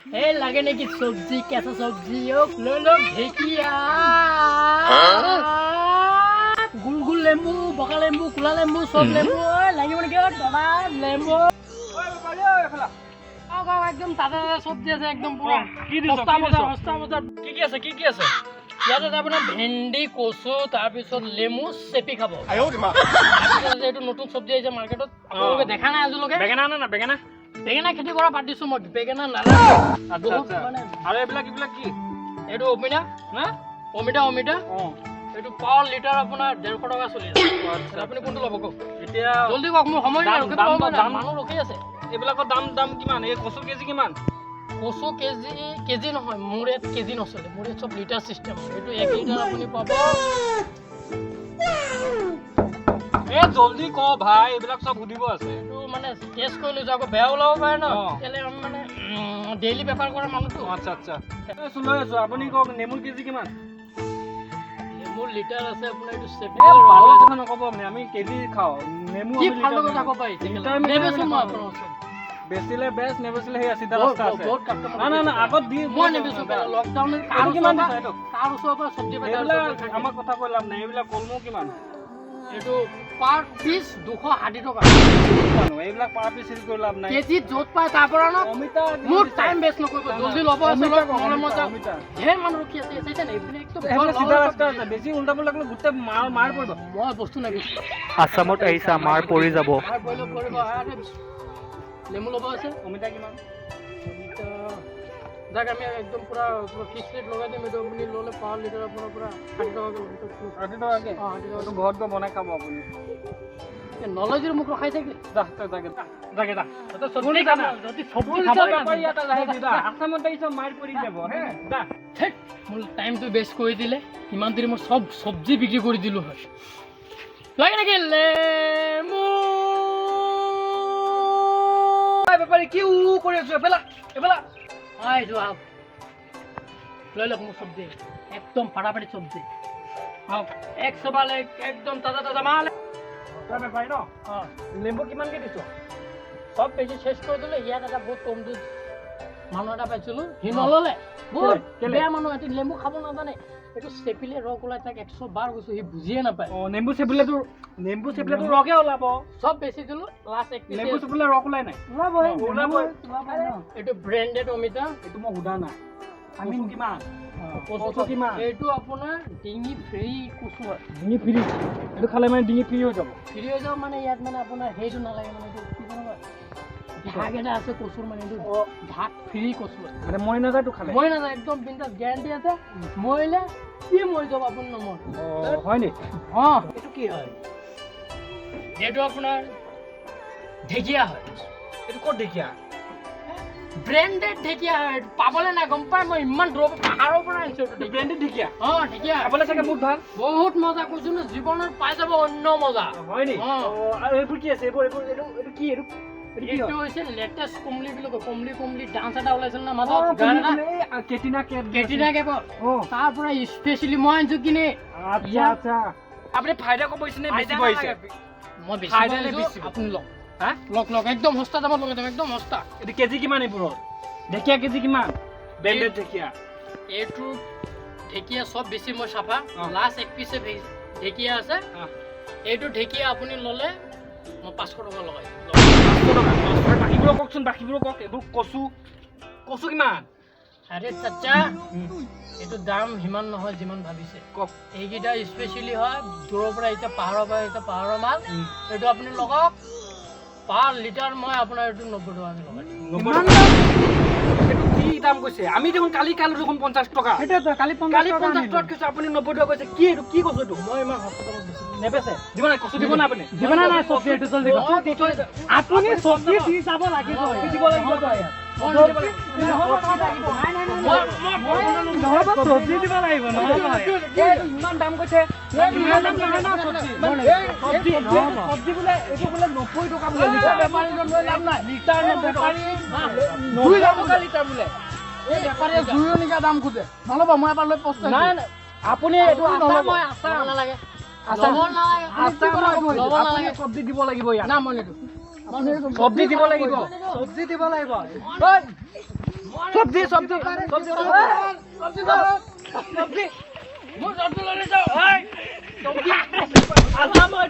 ए लगे नहीं कि सब्जी कैसा सब्जी हो लो लो ढेकिया गुलगुल लेम्बू बका लेम्बू कुला लेम्बू सब लेम्बू लगे মানে কি দাদা লেম্বু ওই বাবা এফলা আগা একদম তাজা সবজি আছে একদম পুরো কি দিছ সস্তা মজা কি আছে ইয়াতে আপোনাৰ ভেন্ডি কচু তাৰ পিছত লেমু চেপি খাব আয়ো মা এইটো নতুন সবজি আছে মাৰ্কেটত আপোনালোকে দেখা নাই আজিলৈকে বেঙেনা খেতি কৰা বাদ দিছো মই বেঙেনা নালাগে আচ্ছা মানে আৰু এইবিলাক কি এইটো অমিতা না অমিতা এইটো পাৰ লিটাৰ আপোনাৰ 150 টকা চলি আছে আচ্ছা আপুনি কোনটো ল'ব কওক এতিয়া জলদি কওক মোৰ সময় নাই মানুহ ৰখি আছে এইবিলাকৰ দাম কিমান এই কচু কেজি কিমান কচু কেজি নহয় মোৰ ইয়াত কেজি নচলে মোৰ ইয়াত সব লিটাৰ সিস্টেম এইটো 1 লিটাৰ আপুনি পাব এ জলদি ক ভাই এইবিলাক সব সুধিব আছে এইটো মানে টেষ্ট কৰিলে যাক বেয়া ওলাব পাৰে ন তেলে আমি মানে ডেইলি বেপাৰ কৰা মানুহটো আচ্ছা লৈ আছো আপুনি কওক নেমুৰ কেজি কিমান নেমুৰ লিটাৰ আছে আপোনাৰ এইটো চেপি ভালো কথা নকব আমি কেজি খাও নেমু কি ভালো কথা কব পাই নেবেছো মই আপোনাৰ বেছিলে বেছ নেবেছিলে হে সিধা ৰাস্তা আছে না আগত দি মই নেবেছো লকডাউনৰ কাৰো কিমান দিছে এটো কাৰ ওচৰৰ পৰা সবজি বেটা আমাৰ কথা কইলাম নাই এইবিলাক কলমো কিমান এটো পাৰ পিস 260 টাকা এইবিলাক পাৰ পিস হেৰি কৰি লাভ নাই কেজি যত পায় তাৰ পৰা ন অমিতা মোৰ টাইম বেছ নকৰিব জলদি ল'ব নহলে মই ঢেৰ মানুহ ৰখি আছে চাইছে না এইবিলাক একদম সিধা ৰাস্তা আছে বেছি উল্টা পুল্টা কৰিলে গুটে মাৰ পৰিব মই বস্তু নাই আসামত আহিছা মাৰ পৰি যাব মাৰ পৰিব লেমু ল'ব আছে অমিতা কিমান অমিতা যাক আমি একদম পুরা ফিক্স রেট লগাই দিম এটো আপুনি ললে পাৰ লিটাৰ আপোনাৰ পুৰা 60 টকাকে তো ঘৰত গৈ বনাই খাব আপুনি নলেজৰ মুখ ৰখাই থাকি জাগে তো সবজি খানা যদি সবজি খাব বেপাৰী এটা লাহে দিবা আসামত আহিছ মাৰ পৰি যাব হে দা মোৰ টাইমটো বেষ্ট কৰি দিলে ইমান দিন মই সব সবজি বিক্ৰি কৰি দিলো হয় লাগে নাকি লেমু বেপাৰী কি কৰি আছো এফালা আই जो आप ले लो हम सब्जी एकदम फटाफट सब्जी हां 100 वाले एकदम ताजा माल तबे भाई न हां लेम्बू किमान के दिसो सब बेची शेष कर दिले या दादा बहुत कम दूध मानोटा पाइছিলো हि নললে বহুত বেয়া মানুহ এটি লেম্বু খাব না জানে এটো সেপিলে রক ওলাই তাক 100 বার কইছো হি বুজিয়ে না পায় ও নেম্বু সেপিলে তো রকে ওলাব সব বেশি দিলো লাস্ট এক পিস নেম্বু সেপিলে রক ওলাই নাই ওলাব এটো ব্র্যান্ডেড অমিতা এটো মই হুদা না আমি কিমান কচু কিমান এটো আপোনাৰ ডিঙি ফ্ৰী কচু ডিঙি ফ্ৰী এটো খালে মানে ডিঙি ফ্ৰী হৈ যাব মানে ইয়াত মানে আপোনাৰ হেইটো নালাগে মানে এটো কি জানো ভাগেটা আছে কচুৰ মানে এটো ভাত ফ্ৰী কচু মানে মই না যায় তো খালে মই না যায় একদম বিন্দাস গ্যারান্টি আছে মইলে কি মই যাব আপোন নম্বৰ হয় নি এটো কি হয় এটো আপোনাৰ ঢেকিয়া হয় এটো ক'ত ঢেকিয়া ব্ৰ্যান্ডেড ঢেকিয়া পাবলে না গম পাই মই ইমান দ্ৰব পাহাৰৰ পৰা আনিছো ব্ৰ্যান্ডেড ঢেকিয়া ঢেকিয়া পাবলে চাগে বহুত মজা কৈছো না জীৱনৰ পাই যাব অন্য মজা হয় নি আৰু এইবোৰ কি আছে এইবোৰ এটো কি এটো হৈছে লেটেস্ট কমলি বিলো কমলি ডান্স এটা ওলাইছিল না মাজত গানা কেটিনা কেপ তাৰ পৰা স্পেশালি মই আনিছো কিনে আচ্ছা আপুনি ফায়দা কব হৈছে নে বেছি পইছে মই বেছি ফায়দা নে বেছি আপুনি লক হ্যাঁ লক একদম সস্তা দামত লগাই একদম সস্তা এটো কেজি কিমান এইবোৰ ঢেকিয়া কেজি কিমান ব্র্যান্ডেড ঢেকিয়া এটো ঢেকিয়া সব বেছি মই সাফা লাস্ট এক পিছে ঢেকিয়া আছে এটো ঢেকিয়া আপুনি ললে মই 500 টাকা লগাই 500 টাকা বাকিবোৰ ককচোন বাকিবোৰ কক এইবোৰ কচু কিমান আরে চাচা এটো দাম হিমান নহয় যিমান ভাবিছে কক এইগিটা স্পেশালি হয় দূৰৰ পৰা এটা পাহাৰৰ মাল এটো আপুনি লগাওক পাৰ লিটাৰ মই আপোনাৰ এটো 90 টাকা লগাই 90 টাকা এটো কি দাম কৈছে আমি দেখোন কালি দেখোন 50 টাকা এটা তো কালি 50 টাকা কৈছে আপুনি 90 টাকা কৈছে কি এটো কি কৈছে এটো মই ইমান হস্পিটালত দিছি নেবেছে দিব না কচু দিব না আপুনি দিব না সবজি এটো জলদি আপুনি সবজি দি যাব লাগিব দিব লাগিব সবজি দিব লাগিব ইমান দাম কৈছে সবজি বোলে এইটো বোলে 90 টাকা বোলে লিটাৰ বেপাৰী লৈ লাভ নাই লিটাৰ বেপাৰী 2 টকা লিটাৰ বোলে এই বেপাৰী জুয়নিকা দাম খুদে নলব মই এবাৰ লৈ পস্ত নাই আপুনি এইটো নলব মই আছা নালাগে সবজি দিব লাগিব ইয়াত না মই নিদো সবজি দিব লাগিব চব্জি চব্জি চব্জি চব্জি চব্জি মোৰ চব্জি লৈ যাওঁ চব্জি আছা মই